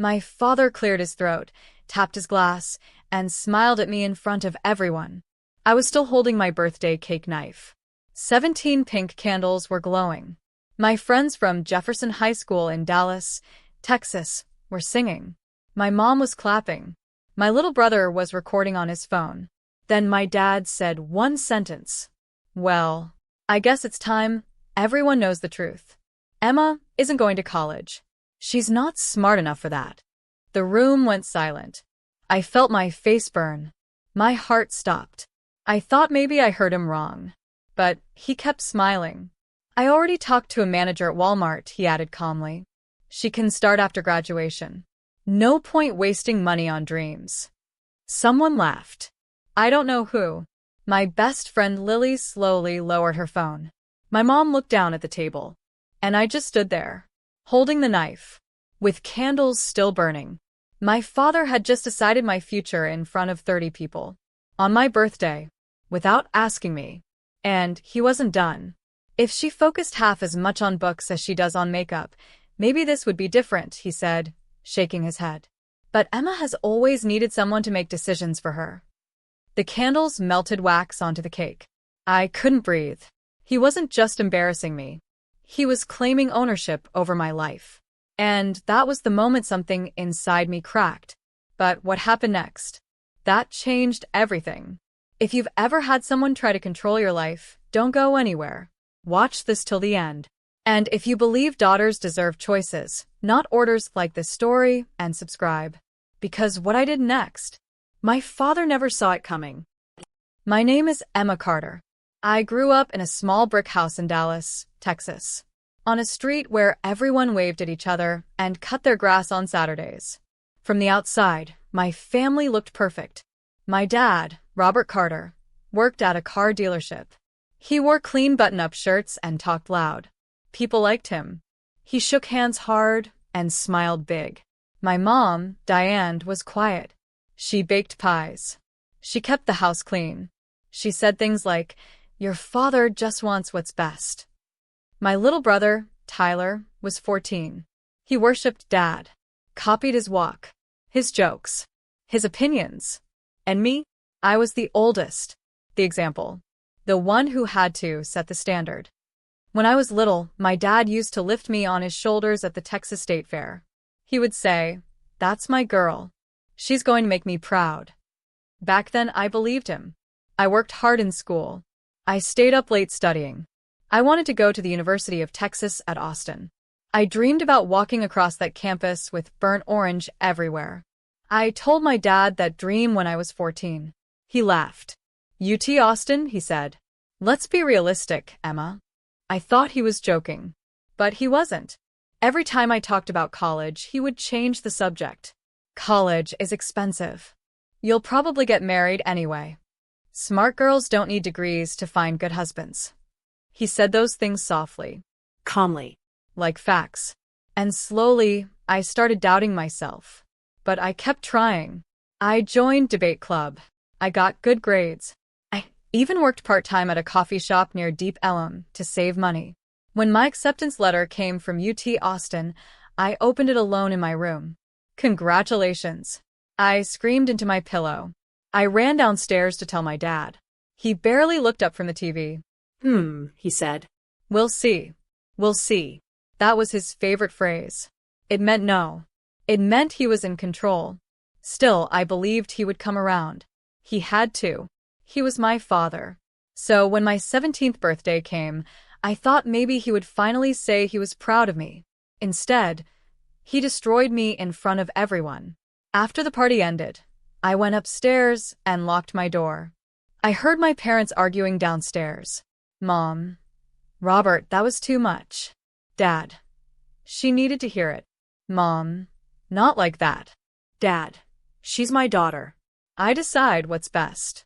My father cleared his throat, tapped his glass, and smiled at me in front of everyone. I was still holding my birthday cake knife. 17 pink candles were glowing. My friends from Jefferson High School in Dallas, Texas, were singing. My mom was clapping. My little brother was recording on his phone. Then my dad said one sentence. Well, I guess it's time. Everyone knows the truth. Emma isn't going to college. She's not smart enough for that. The room went silent. I felt my face burn. My heart stopped. I thought maybe I heard him wrong. But he kept smiling. I already talked to a manager at Walmart, he added calmly. She can start after graduation. No point wasting money on dreams. Someone laughed. I don't know who. My best friend Lily slowly lowered her phone. My mom looked down at the table. And I just stood there, holding the knife, with candles still burning. My father had just decided my future in front of 30 people. On my birthday, without asking me. And he wasn't done. If she focused half as much on books as she does on makeup, maybe this would be different, he said, shaking his head. But Emma has always needed someone to make decisions for her. The candles melted wax onto the cake. I couldn't breathe. He wasn't just embarrassing me. He was claiming ownership over my life. And that was the moment something inside me cracked. But what happened next? That changed everything. If you've ever had someone try to control your life, don't go anywhere. Watch this till the end. And if you believe daughters deserve choices, not orders, like this story and subscribe. Because what I did next, my father never saw it coming. My name is Emma Carter. I grew up in a small brick house in Dallas, Texas, on a street where everyone waved at each other and cut their grass on Saturdays. From the outside, my family looked perfect. My dad, Robert Carter, worked at a car dealership. He wore clean button-up shirts and talked loud. People liked him. He shook hands hard and smiled big. My mom, Diane, was quiet. She baked pies. She kept the house clean. She said things like, "Your father just wants what's best." My little brother, Tyler, was 14. He worshipped Dad, copied his walk, his jokes, his opinions. And me? I was the oldest, the example, the one who had to set the standard. When I was little, my dad used to lift me on his shoulders at the Texas State Fair. He would say, "That's my girl. She's going to make me proud." Back then, I believed him. I worked hard in school. I stayed up late studying. I wanted to go to the University of Texas at Austin. I dreamed about walking across that campus with burnt orange everywhere. I told my dad that dream when I was 14. He laughed. "UT Austin," he said. "Let's be realistic, Emma." I thought he was joking. But he wasn't. Every time I talked about college, he would change the subject. "College is expensive. You'll probably get married anyway. Smart girls don't need degrees to find good husbands." He said those things softly, calmly, like facts. And slowly, I started doubting myself. But I kept trying. I joined debate club. I got good grades. I even worked part-time at a coffee shop near Deep Ellum to save money. When my acceptance letter came from UT Austin, I opened it alone in my room. "Congratulations." I screamed into my pillow. I ran downstairs to tell my dad. He barely looked up from the TV. He said. "We'll see. We'll see." That was his favorite phrase. It meant no. It meant he was in control. Still, I believed he would come around. He had to. He was my father. So when my 17th birthday came, I thought maybe he would finally say he was proud of me. Instead, he destroyed me in front of everyone. After the party ended, I went upstairs and locked my door. I heard my parents arguing downstairs. "Mom, Robert, that was too much." "Dad." She needed to hear it. "Mom, not like that." "Dad, she's my daughter. I decide what's best."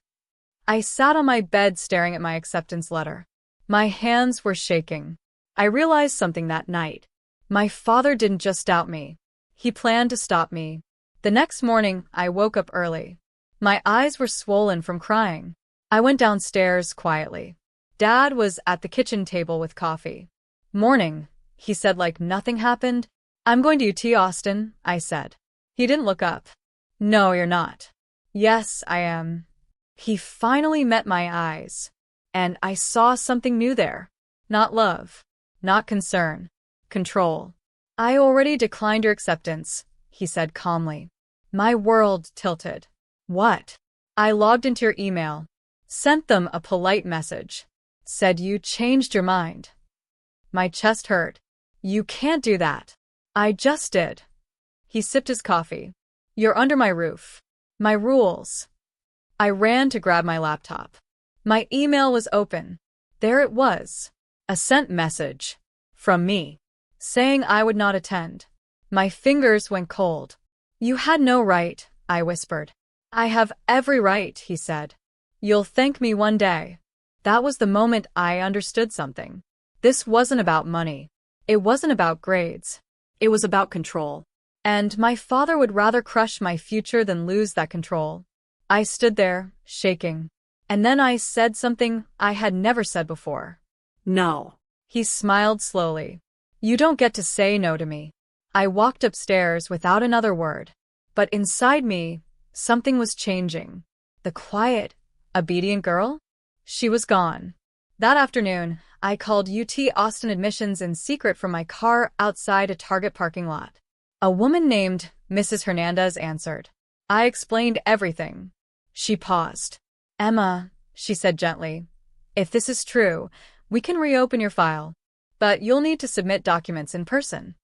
I sat on my bed staring at my acceptance letter. My hands were shaking. I realized something that night. My father didn't just doubt me. He planned to stop me. The next morning, I woke up early. My eyes were swollen from crying. I went downstairs quietly. Dad was at the kitchen table with coffee. "Morning," he said like nothing happened. "I'm going to UT Austin," I said. He didn't look up. No, you're not. Yes, I am. He finally met my eyes. And I saw something new there. Not love. Not concern. Control. I already declined your acceptance, he said calmly. My world tilted. What? I logged into your email. Sent them a polite message. Said you changed your mind. My chest hurt. You can't do that. I just did. He sipped his coffee. You're under my roof. My rules. I ran to grab my laptop. My email was open. There it was. A sent message. From me. Saying I would not attend. My fingers went cold. You had no right, I whispered. I have every right, he said. You'll thank me one day. That was the moment I understood something. This wasn't about money. It wasn't about grades. It was about control. And my father would rather crush my future than lose that control. I stood there, shaking. And then I said something I had never said before. No. He smiled slowly. You don't get to say no to me. I walked upstairs without another word. But inside me, something was changing. The quiet, obedient girl? She was gone. That afternoon, I called UT Austin admissions in secret from my car outside a Target parking lot. A woman named Mrs. Hernandez answered. I explained everything. She paused. Emma, she said gently, if this is true, we can reopen your file. But you'll need to submit documents in person.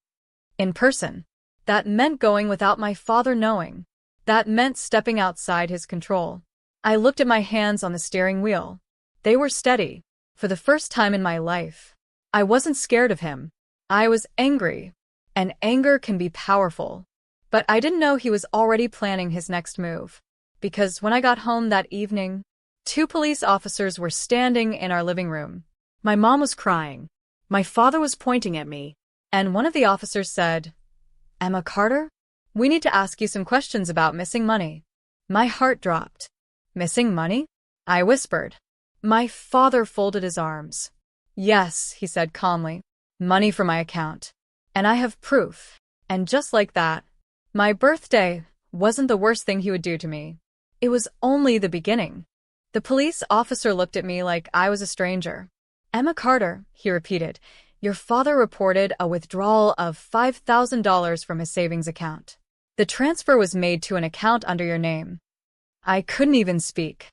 In person. That meant going without my father knowing. That meant stepping outside his control. I looked at my hands on the steering wheel. They were steady. For the first time in my life. I wasn't scared of him. I was angry. And anger can be powerful. But I didn't know he was already planning his next move. Because when I got home that evening, 2 police officers were standing in our living room. My mom was crying. My father was pointing at me. And one of the officers said, Emma Carter? We need to ask you some questions about missing money. My heart dropped. Missing money? I whispered. My father folded his arms. Yes, he said calmly. Money from my account. And I have proof. And just like that, my birthday wasn't the worst thing he would do to me. It was only the beginning. The police officer looked at me like I was a stranger. Emma Carter, he repeated, your father reported a withdrawal of $5,000 from his savings account. The transfer was made to an account under your name. I couldn't even speak.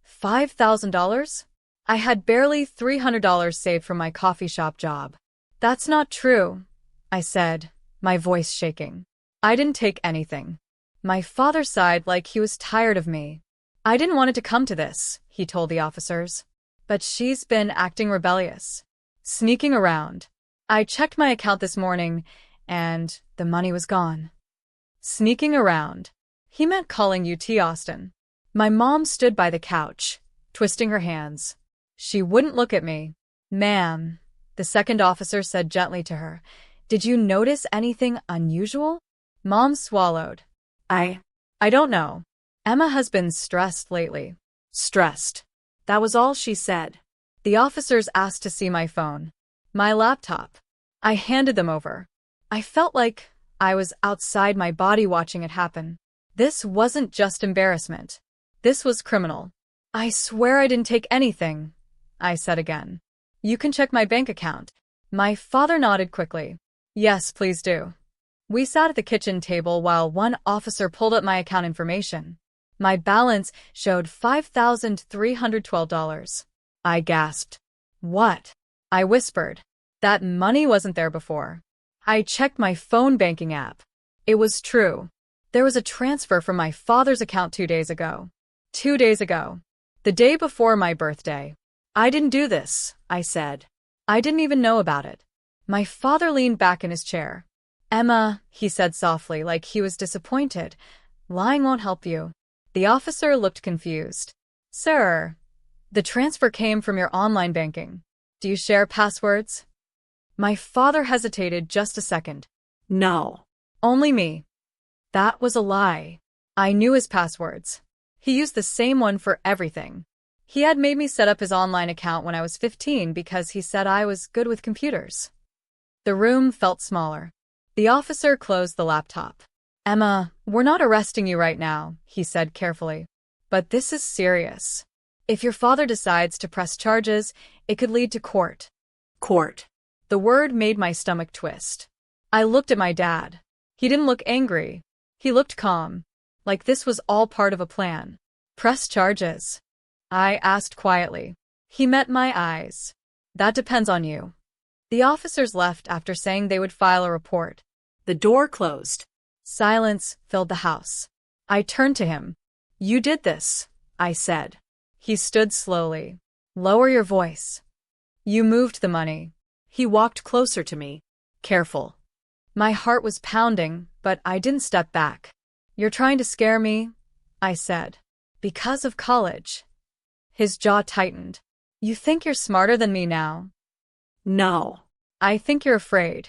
$5,000? I had barely $300 saved from my coffee shop job. That's not true, I said, my voice shaking. I didn't take anything. My father sighed like he was tired of me. I didn't want it to come to this, he told the officers. But she's been acting rebellious. Sneaking around. I checked my account this morning, and the money was gone. Sneaking around. He meant calling UT Austin. My mom stood by the couch, twisting her hands. She wouldn't look at me. Ma'am, the second officer said gently to her, did you notice anything unusual? Mom swallowed. I don't know. Emma has been stressed lately. Stressed. That was all she said. The officers asked to see my phone. My laptop. I handed them over. I felt like I was outside my body watching it happen. This wasn't just embarrassment. This was criminal. I swear I didn't take anything, I said again. You can check my bank account. My father nodded quickly. Yes, please do. We sat at the kitchen table while one officer pulled up my account information. My balance showed $5,312. I gasped. What? I whispered. That money wasn't there before. I checked my phone banking app. It was true. There was a transfer from my father's account 2 days ago. 2 days ago. The day before my birthday. I didn't do this, I said. I didn't even know about it. My father leaned back in his chair. Emma, he said softly, like he was disappointed. Lying won't help you. The officer looked confused. Sir, the transfer came from your online banking. Do you share passwords? My father hesitated just a second. No. Only me. That was a lie. I knew his passwords. He used the same one for everything. He had made me set up his online account when I was 15 because he said I was good with computers. The room felt smaller. The officer closed the laptop. Emma, we're not arresting you right now, he said carefully. But this is serious. If your father decides to press charges, it could lead to court. Court. The word made my stomach twist. I looked at my dad. He didn't look angry. He looked calm, like this was all part of a plan. Press charges? I asked quietly. He met my eyes. That depends on you. The officers left after saying they would file a report. The door closed. Silence filled the house. I turned to him. You did this, I said. He stood slowly. Lower your voice. You moved the money. He walked closer to me. Careful. My heart was pounding, but I didn't step back. You're trying to scare me, I said. Because of college. His jaw tightened. You think you're smarter than me now? No. I think you're afraid.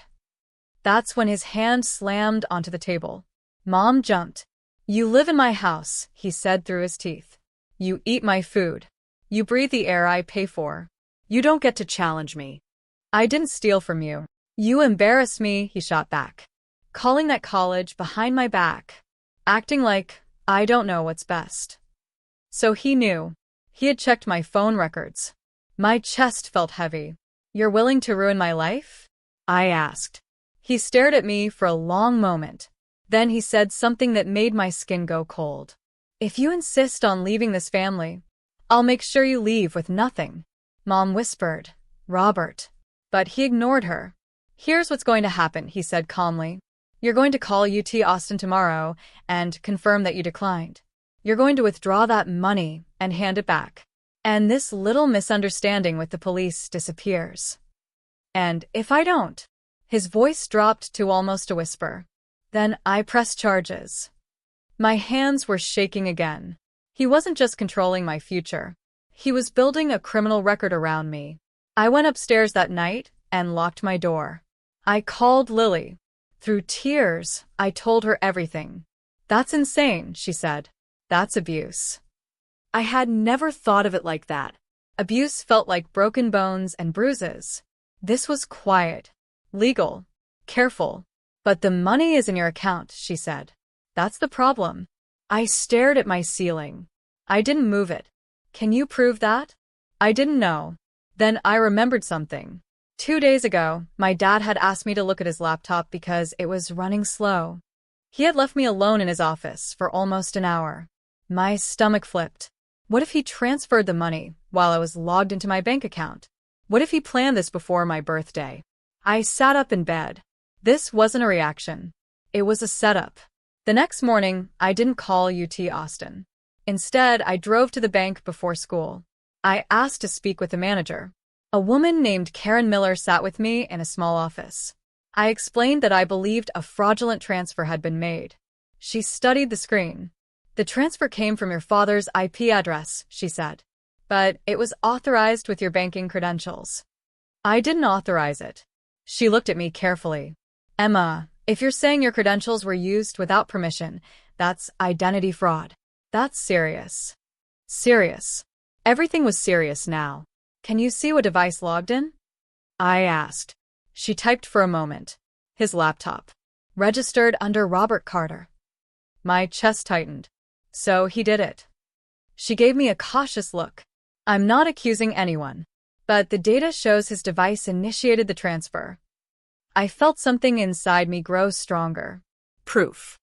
That's when his hand slammed onto the table. Mom jumped. You live in my house, he said through his teeth. You eat my food. You breathe the air I pay for. You don't get to challenge me. I didn't steal from you. You embarrass me, he shot back. Calling that college behind my back. Acting like I don't know what's best. So he knew. He had checked my phone records. My chest felt heavy. You're willing to ruin my life? I asked. He stared at me for a long moment. Then he said something that made my skin go cold. If you insist on leaving this family, I'll make sure you leave with nothing. Mom whispered, Robert. But he ignored her. Here's what's going to happen, he said calmly. You're going to call UT Austin tomorrow and confirm that you declined. You're going to withdraw that money and hand it back. And this little misunderstanding with the police disappears. And if I don't? His voice dropped to almost a whisper. Then I press charges. My hands were shaking again. He wasn't just controlling my future. He was building a criminal record around me. I went upstairs that night and locked my door. I called Lily. Through tears, I told her everything. That's insane, she said. That's abuse. I had never thought of it like that. Abuse felt like broken bones and bruises. This was quiet, legal, careful. But the money is in your account, she said. That's the problem. I stared at my ceiling. I didn't move it. Can you prove that? I didn't know. Then I remembered something. 2 days ago, my dad had asked me to look at his laptop because it was running slow. He had left me alone in his office for almost an hour. My stomach flipped. What if he transferred the money while I was logged into my bank account? What if he planned this before my birthday? I sat up in bed. This wasn't a reaction. It was a setup. The next morning, I didn't call UT Austin. Instead, I drove to the bank before school. I asked to speak with the manager. A woman named Karen Miller sat with me in a small office. I explained that I believed a fraudulent transfer had been made. She studied the screen. The transfer came from your father's IP address, she said. But it was authorized with your banking credentials. I didn't authorize it. She looked at me carefully. Emma, if you're saying your credentials were used without permission, that's identity fraud. That's serious. Serious. Everything was serious now. Can you see what device logged in? I asked. She typed for a moment. His laptop. Registered under Robert Carter. My chest tightened. So he did it. She gave me a cautious look. I'm not accusing anyone. But the data shows his device initiated the transfer. I felt something inside me grow stronger. Proof.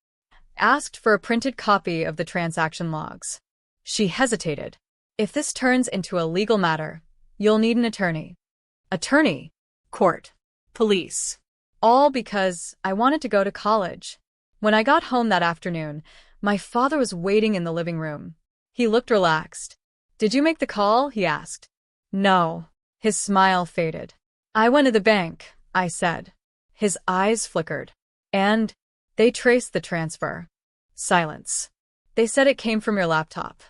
Asked for a printed copy of the transaction logs. She hesitated. If this turns into a legal matter, you'll need an attorney. Attorney, court, police. All because I wanted to go to college. When I got home that afternoon, my father was waiting in the living room. He looked relaxed. Did you make the call? He asked. No. His smile faded. I went to the bank, I said. His eyes flickered. And they traced the transfer. Silence. They said it came from your laptop.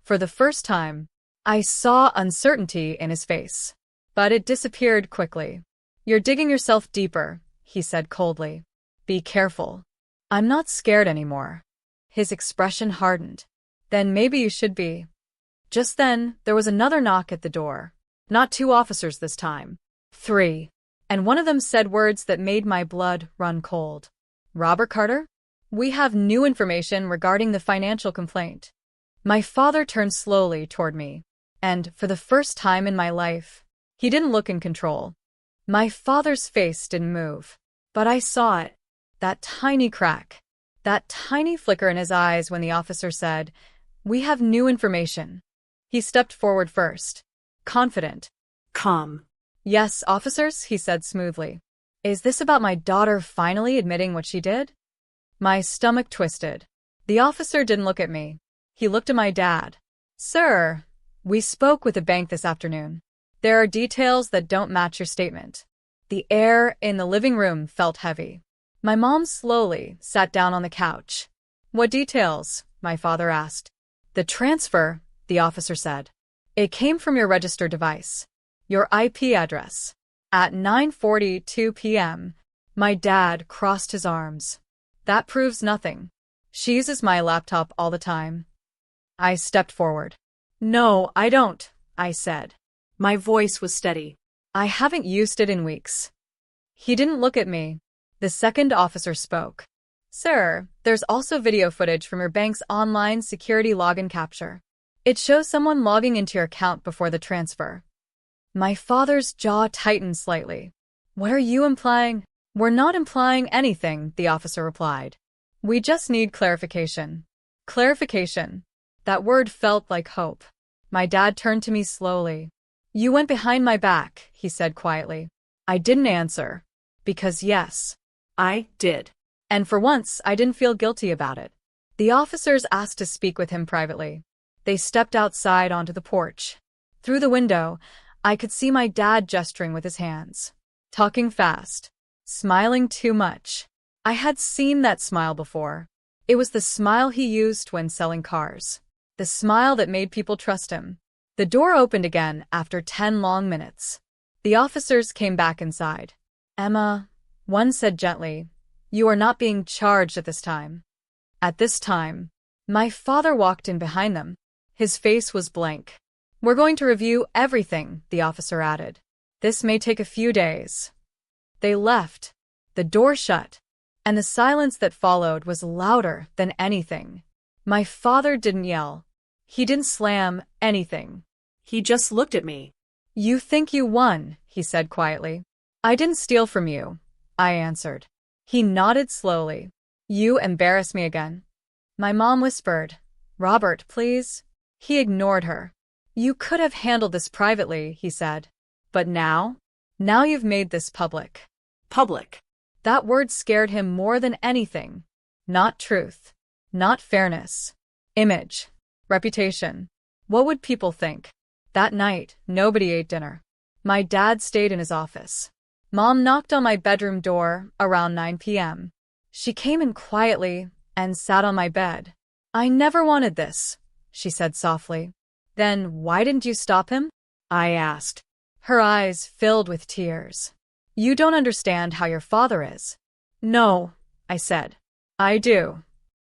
For the first time, I saw uncertainty in his face. But it disappeared quickly. You're digging yourself deeper, he said coldly. Be careful. I'm not scared anymore. His expression hardened. Then maybe you should be. Just then, there was another knock at the door. Not 2 officers this time. 3. And one of them said words that made my blood run cold. Robert Carter? We have new information regarding the financial complaint. My father turned slowly toward me, and, for the first time in my life, he didn't look in control. My father's face didn't move, but I saw it. That tiny crack, that tiny flicker in his eyes when the officer said, "We have new information." He stepped forward first, confident. Calm. "Yes, officers," he said smoothly. "Is this about my daughter finally admitting what she did?" My stomach twisted. The officer didn't look at me. He looked at my dad. "Sir, we spoke with the bank this afternoon. There are details that don't match your statement." The air in the living room felt heavy. My mom slowly sat down on the couch. "What details?" my father asked. "The transfer," the officer said. "It came from your registered device. Your IP address." At 9:42 p.m., my dad crossed his arms. "That proves nothing. She uses my laptop all the time." I stepped forward. "No, I don't," I said. My voice was steady. "I haven't used it in weeks." He didn't look at me. The second officer spoke. "Sir, there's also video footage from your bank's online security login capture. It shows someone logging into your account before the transfer." My father's jaw tightened slightly. "What are you implying?" "We're not implying anything," the officer replied. "We just need clarification." Clarification. That word felt like hope. My dad turned to me slowly. "You went behind my back," he said quietly. I didn't answer. Because yes, I did. and for once I didn't feel guilty about it. The officers asked to speak with him privately. They stepped outside onto the porch. Through the window, I could see my dad gesturing with his hands, talking fast, smiling too much. I had seen that smile before. It was the smile he used when selling cars. The smile that made people trust him. The door opened again after 10 long minutes. The officers came back inside. "Emma," one said gently, "you are not being charged at this time." At this time, my father walked in behind them. His face was blank. "We're going to review everything," the officer added. "This may take a few days." They left. The door shut, and the silence that followed was louder than anything. My father didn't yell. He didn't slam anything. He just looked at me. "You think you won," he said quietly. "I didn't steal from you," I answered. He nodded slowly. "You embarrass me again." My mom whispered, "Robert, please." He ignored her. "You could have handled this privately," he said. "But now? Now you've made this public." Public. That word scared him more than anything. Not truth. Not fairness. Image. Reputation. What would people think? That night, nobody ate dinner. My dad stayed in his office. Mom knocked on my bedroom door around 9 p.m. She came in quietly and sat on my bed. "I never wanted this," she said softly. "Then why didn't you stop him?" I asked. Her eyes filled with tears. "You don't understand how your father is." "No," I said. "I do."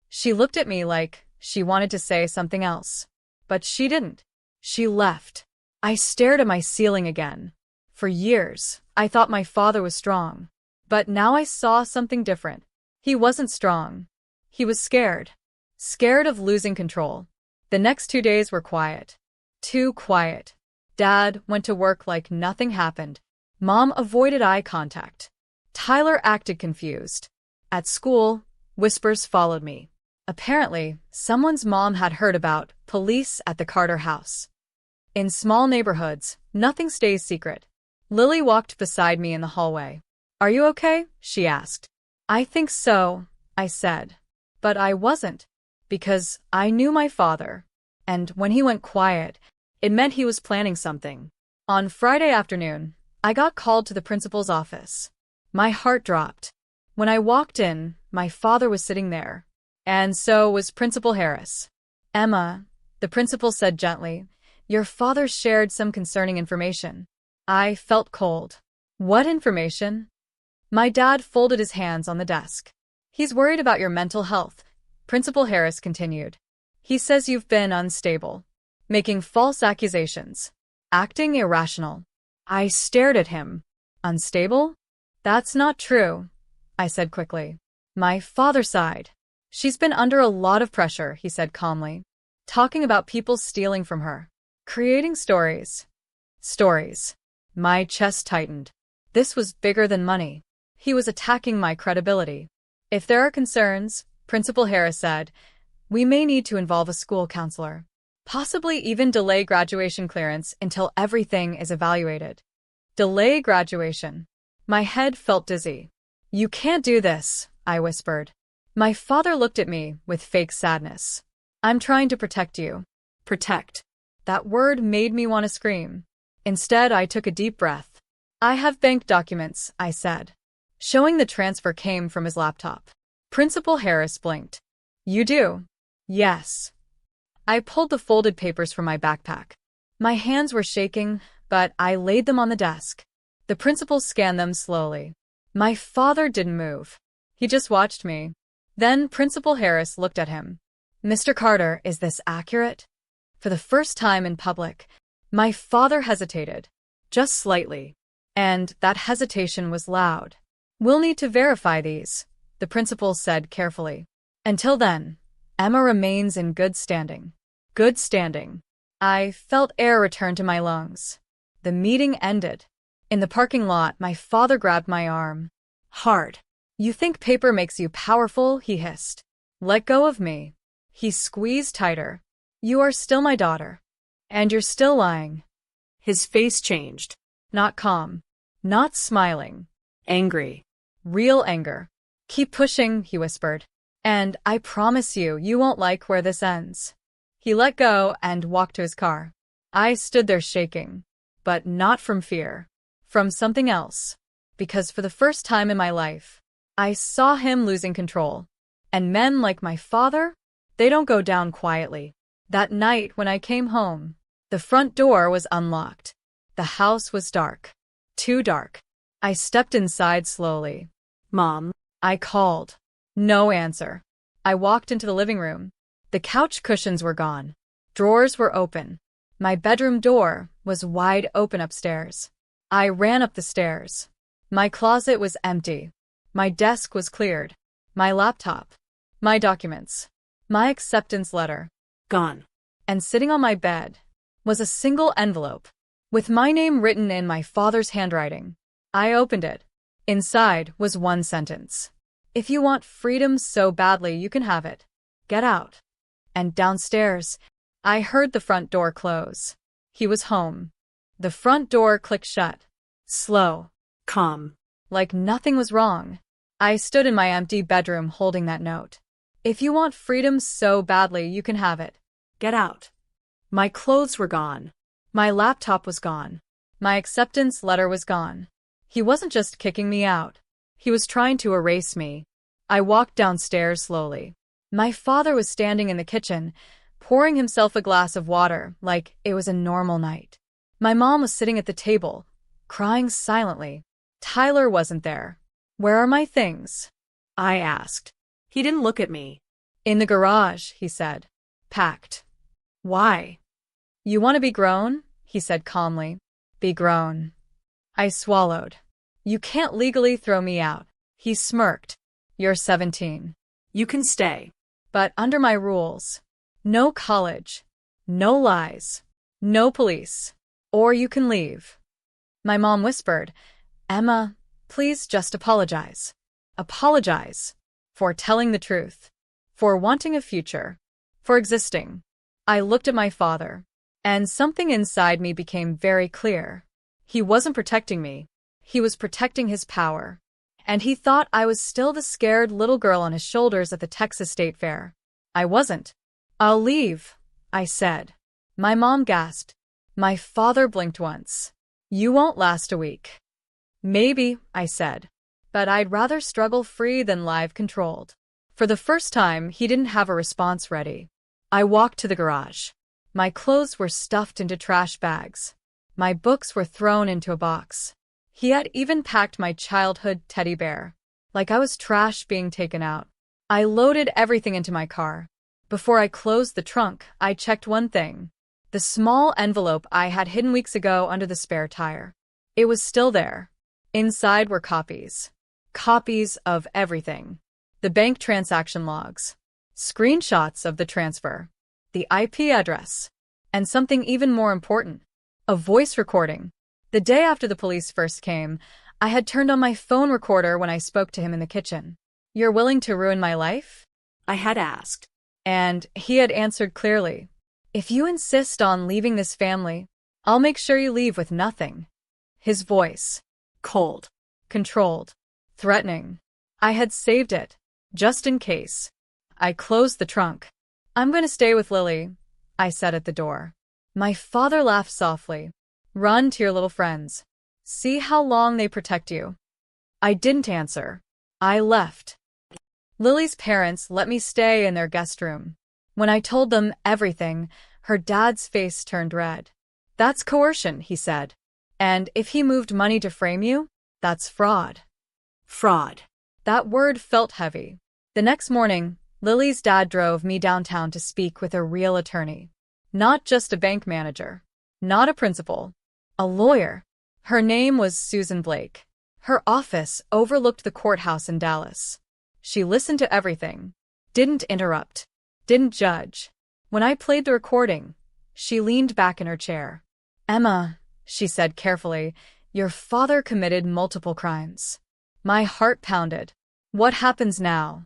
She looked at me like she wanted to say something else. But she didn't. She left. I stared at my ceiling again. For years, I thought my father was strong. But now I saw something different. He wasn't strong. He was scared. Scared of losing control. The next 2 days were quiet. Too quiet. Dad went to work like nothing happened. Mom avoided eye contact. Tyler acted confused. At school, whispers followed me. Apparently, someone's mom had heard about police at the Carter house. In small neighborhoods, nothing stays secret. Lily walked beside me in the hallway. "Are you okay?" she asked. "I think so," I said. But I wasn't. Because I knew my father. And when he went quiet, it meant he was planning something. On Friday afternoon, I got called to the principal's office. My heart dropped. When I walked in, my father was sitting there. And so was Principal Harris. "Emma," the principal said gently, "your father shared some concerning information." I felt cold. "What information?" My dad folded his hands on the desk. "He's worried about your mental health," Principal Harris continued. "He says you've been unstable, making false accusations, acting irrational." I stared at him. "Unstable? That's not true," I said quickly. My father sighed. She's been under a lot of pressure, he said calmly. Talking about people stealing from her. Creating stories. Stories. My chest tightened. This was bigger than money. He was attacking my credibility. If there are concerns, Principal Harris said, we may need to involve a school counselor. Possibly even delay graduation clearance until everything is evaluated. Delay graduation. My head felt dizzy. You can't do this, I whispered. My father looked at me with fake sadness. I'm trying to protect you. Protect. That word made me want to scream. Instead, I took a deep breath. I have bank documents, I said. Showing the transfer came from his laptop. Principal Harris blinked. You do? Yes. I pulled the folded papers from my backpack. My hands were shaking, but I laid them on the desk. The principal scanned them slowly. My father didn't move. He just watched me. Then Principal Harris looked at him. Mr. Carter, is this accurate? For the first time in public, my father hesitated. Just slightly. And that hesitation was loud. We'll need to verify these, the principal said carefully. Until then, Emma remains in good standing. Good standing. I felt air return to my lungs. The meeting ended. In the parking lot, my father grabbed my arm. Hard. You think paper makes you powerful, he hissed. Let go of me. He squeezed tighter. You are still my daughter. And you're still lying. His face changed. Not calm. Not smiling. Angry. Real anger. Keep pushing, he whispered. And I promise you, you won't like where this ends. He let go and walked to his car. I stood there shaking. But not from fear. From something else. Because for the first time in my life, I saw him losing control. And men like my father? They don't go down quietly. That night when I came home, the front door was unlocked. The house was dark. Too dark. I stepped inside slowly. Mom. I called. No answer. I walked into the living room. The couch cushions were gone. Drawers were open. My bedroom door was wide open upstairs. I ran up the stairs. My closet was empty. My desk was cleared. My laptop. My documents. My acceptance letter. Gone. And sitting on my bed was a single envelope with my name written in my father's handwriting. I opened it. Inside was one sentence. If you want freedom so badly, you can have it. Get out. And downstairs, I heard the front door close. He was home. The front door clicked shut. Slow. Calm. Like nothing was wrong. I stood in my empty bedroom holding that note. If you want freedom so badly, you can have it. Get out. My clothes were gone. My laptop was gone. My acceptance letter was gone. He wasn't just kicking me out. He was trying to erase me. I walked downstairs slowly. My father was standing in the kitchen, pouring himself a glass of water like it was a normal night. My mom was sitting at the table, crying silently. Tyler wasn't there. Where are my things? I asked. He didn't look at me. In the garage, he said. Packed. Why? You want to be grown? He said calmly. Be grown. I swallowed. You can't legally throw me out. He smirked. You're 17. You can stay. But under my rules. No college. No lies. No police. Or you can leave. My mom whispered, Emma, please just apologize. Apologize. For telling the truth. For wanting a future. For existing. I looked at my father. And something inside me became very clear. He wasn't protecting me. He was protecting his power. And he thought I was still the scared little girl on his shoulders at the Texas State Fair. I wasn't. I'll leave, I said. My mom gasped. My father blinked once. You won't last a week. Maybe, I said. But I'd rather struggle free than live controlled. For the first time, he didn't have a response ready. I walked to the garage. My clothes were stuffed into trash bags. My books were thrown into a box. He had even packed my childhood teddy bear. Like I was trash being taken out. I loaded everything into my car. Before I closed the trunk, I checked one thing. The small envelope I had hidden weeks ago under the spare tire. It was still there. Inside were copies. Copies of everything. The bank transaction logs. screenshots of the transfer, the IP address, and something even more important, a voice recording. The day after the police first came, I had turned on my phone recorder when I spoke to him in the kitchen. "You're willing to ruin my life?" I had asked. And he had answered clearly, "If you insist on leaving this family, I'll make sure you leave with nothing." His voice, Cold. controlled, threatening. I had saved it, just in case. I closed the trunk. "I'm going to stay with Lily," I said at the door. My father laughed softly. "Run to your little friends. See how long they protect you." I didn't answer. I left. Lily's parents let me stay in their guest room. When I told them everything, her dad's face turned red. "That's coercion," he said. "And if he moved money to frame you, that's fraud." Fraud. That word felt heavy. The next morning, Lily's dad drove me downtown to speak with a real attorney. Not just a bank manager. Not a principal. A lawyer. Her name was Susan Blake. Her office overlooked the courthouse in Dallas. She listened to everything. Didn't interrupt. Didn't judge. When I played the recording, she leaned back in her chair. "Emma," she said carefully, "your father committed multiple crimes." My heart pounded. "What happens now?"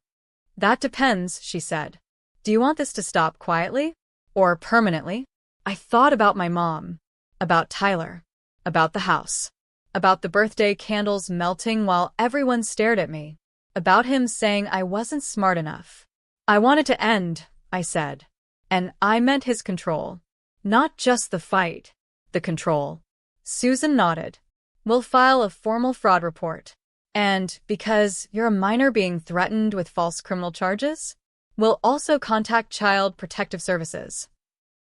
"That depends," she said. "Do you want this to stop quietly? Or permanently?" I thought about my mom. About Tyler. About the house. About the birthday candles melting while everyone stared at me. About him saying I wasn't smart enough. "I want it to end," I said. And I meant his control. Not just the fight. The control. Susan nodded. "We'll file a formal fraud report. And because you're a minor being threatened with false criminal charges, we'll also contact Child Protective Services."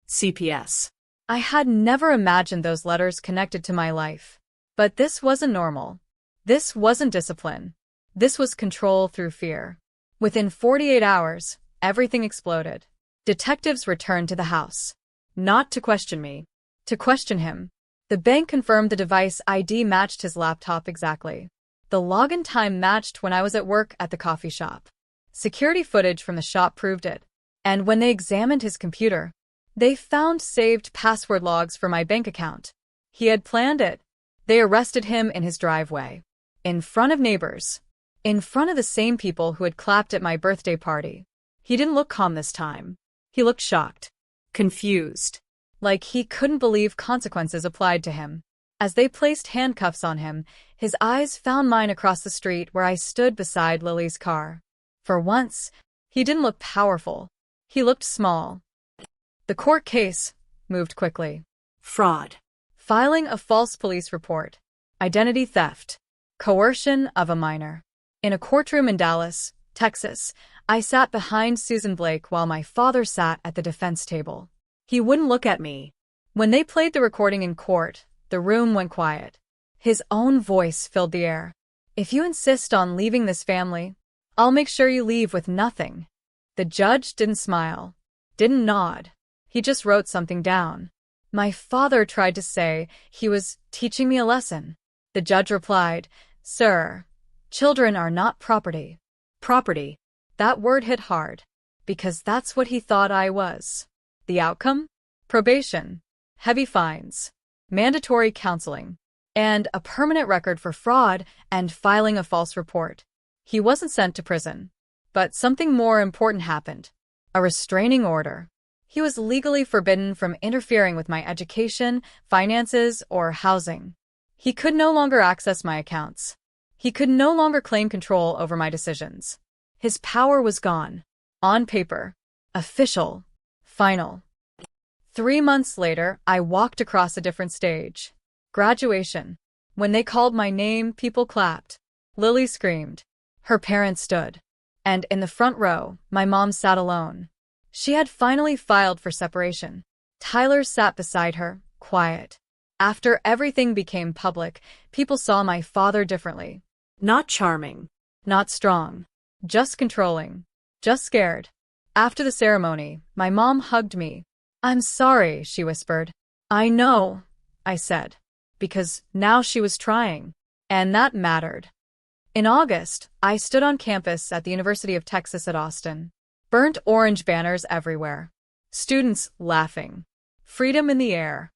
CPS. I had never imagined those letters connected to my life. But this wasn't normal. This wasn't discipline. This was control through fear. Within 48 hours, everything exploded. Detectives returned to the house. Not to question me. To question him. The bank confirmed the device ID matched his laptop exactly. The login time matched when I was at work at the coffee shop. Security footage from the shop proved it. And when they examined his computer, they found saved password logs for my bank account. He had planned it. They arrested him in his driveway. In front of neighbors. In front of the same people who had clapped at my birthday party. He didn't look calm this time. He looked shocked. Confused. Like he couldn't believe consequences applied to him. As they placed handcuffs on him, his eyes found mine across the street where I stood beside Lily's car. For once, he didn't look powerful. He looked small. The court case moved quickly. Fraud. Filing a false police report. Identity theft. Coercion of a minor. In a courtroom in Dallas, Texas, I sat behind Susan Blake while my father sat at the defense table. He wouldn't look at me. When they played the recording in court, the room went quiet. His own voice filled the air. "If you insist on leaving this family, I'll make sure you leave with nothing." The judge didn't smile. Didn't nod. He just wrote something down. My father tried to say he was teaching me a lesson. The judge replied, "Sir, children are not property." Property. That word hit hard. Because that's what he thought I was. The outcome? Probation. Heavy fines. Mandatory counseling. And a permanent record for fraud and filing a false report. He wasn't sent to prison. But something more important happened. A restraining order. He was legally forbidden from interfering with my education, finances, or housing. He could no longer access my accounts. He could no longer claim control over my decisions. His power was gone. On paper. Official. Final. 3 months later, I walked across a different stage. Graduation. When they called my name, people clapped. Lily screamed. Her parents stood. And in the front row, my mom sat alone. She had finally filed for separation. Tyler sat beside her, quiet. After everything became public, people saw my father differently. Not charming. Not strong. Just controlling. Just scared. After the ceremony, my mom hugged me. "I'm sorry," she whispered. "I know," I said. Because now she was trying. And that mattered. In August, I stood on campus at the University of Texas at Austin. Burnt orange banners everywhere. Students laughing. Freedom in the air.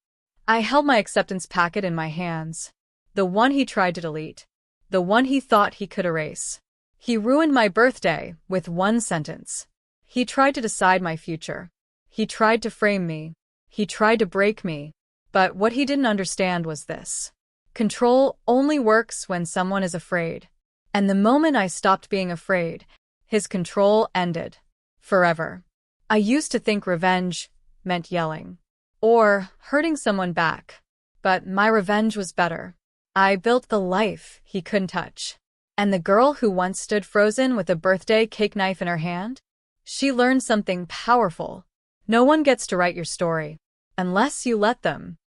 I held my acceptance packet in my hands. The one he tried to delete. The one he thought he could erase. He ruined my birthday with one sentence. He tried to decide my future. He tried to frame me. He tried to break me. But what he didn't understand was this. Control only works when someone is afraid. And the moment I stopped being afraid, his control ended. Forever. I used to think revenge meant yelling. Or hurting someone back. But my revenge was better. I built the life he couldn't touch. And the girl who once stood frozen with a birthday cake knife in her hand? She learned something powerful. No one gets to write your story. Unless you let them.